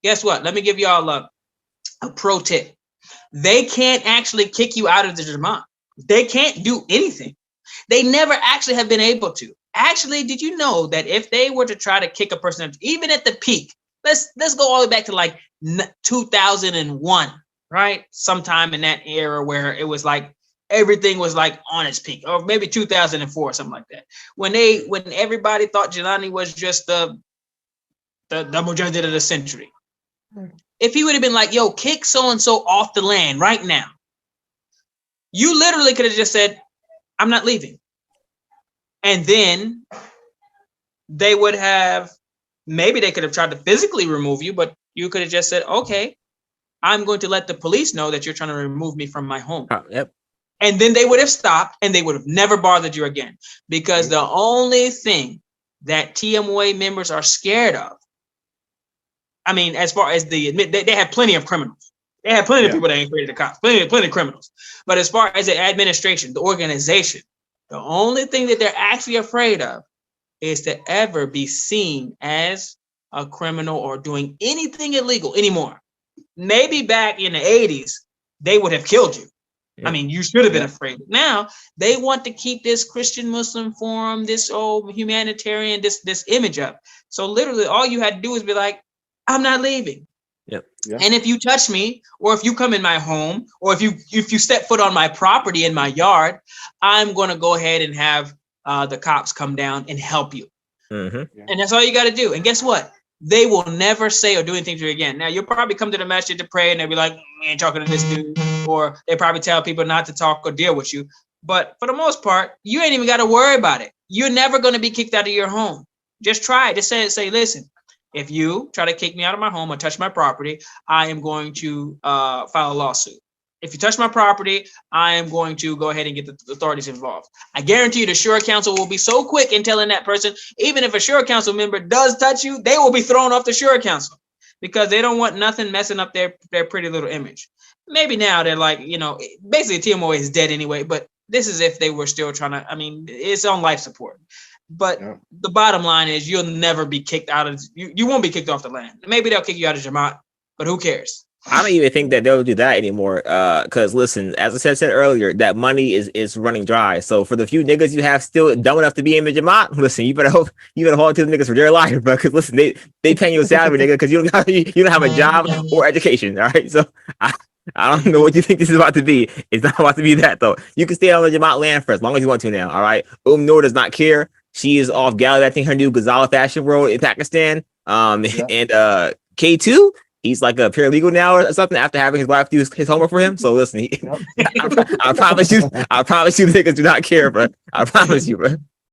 guess what? Let me give y'all a pro tip. They can't actually kick you out of the Jamaat. They can't do anything. They never actually have been able to. Actually, did you know that if they were to try to kick a person, even at the peak, let's go all the way back to like 2001, right? Sometime in that era where it was like everything was like on its peak, or maybe 2004, something like that. When everybody thought Jelani was just the Mujahid of the century. If he would have been like, yo, kick so-and-so off the land right now, you literally could have just said, I'm not leaving. And then they would have, maybe they could have tried to physically remove you, but you could have just said, okay, I'm going to let the police know that you're trying to remove me from my home. Yep. And then they would have stopped and they would have never bothered you again. Because the only thing that TMOA members are scared of, I mean, as far as they have plenty of criminals. They have plenty of people that ain't afraid of the cops, plenty of criminals. But as far as the administration, the organization, the only thing that they're actually afraid of is to ever be seen as a criminal or doing anything illegal anymore. Maybe back in the 80s, they would have killed you. Yeah. I mean, you should have been afraid. Now, they want to keep this Christian Muslim forum, this old humanitarian, this image up. So literally all you had to do is be like, I'm not leaving. Yep. Yeah. And if you touch me, or if you come in my home, or if you step foot on my property in my yard, I'm going to go ahead and have the cops come down and help you. Mm-hmm. And that's all you got to do. And guess what? They will never say or do anything to you again. Now, you'll probably come to the masjid to pray and they'll be like, we ain't talking to this dude. Or they probably tell people not to talk or deal with you. But for the most part, you ain't even got to worry about it. You're never going to be kicked out of your home. Just try it. Just say, listen, if you try to kick me out of my home or touch my property, I am going to file a lawsuit. If you touch my property, I am going to go ahead and get the authorities involved. I guarantee you the Shura Council will be so quick in telling that person, even if a Shura Council member does touch you, they will be thrown off the Shura Council because they don't want nothing messing up their pretty little image. Maybe now they're like, basically TMOA is dead anyway, but this is if they were still trying to, it's on life support. But the bottom line is you'll never be kicked out of, you won't be kicked off the land. Maybe they'll kick you out of Jamaat, but who cares? I don't even think that they'll do that anymore. Because listen, as I said earlier, that money is running dry. So for the few niggas you have still dumb enough to be in the Jamaat, listen, you better hold to the niggas for their life, bro. Because listen, they paying you a salary, nigga, because you don't have a job or education. All right, so I don't know what you think this is about to be. It's not about to be that though. You can stay on the Jamaat land for as long as you want to now. All right, Noor does not care. She is off gallivanting her new Ghazala fashion world in Pakistan. And K2. He's like a paralegal now or something after having his wife do his homework for him. So listen, I promise you, niggas do not care, bro. I promise you, bro.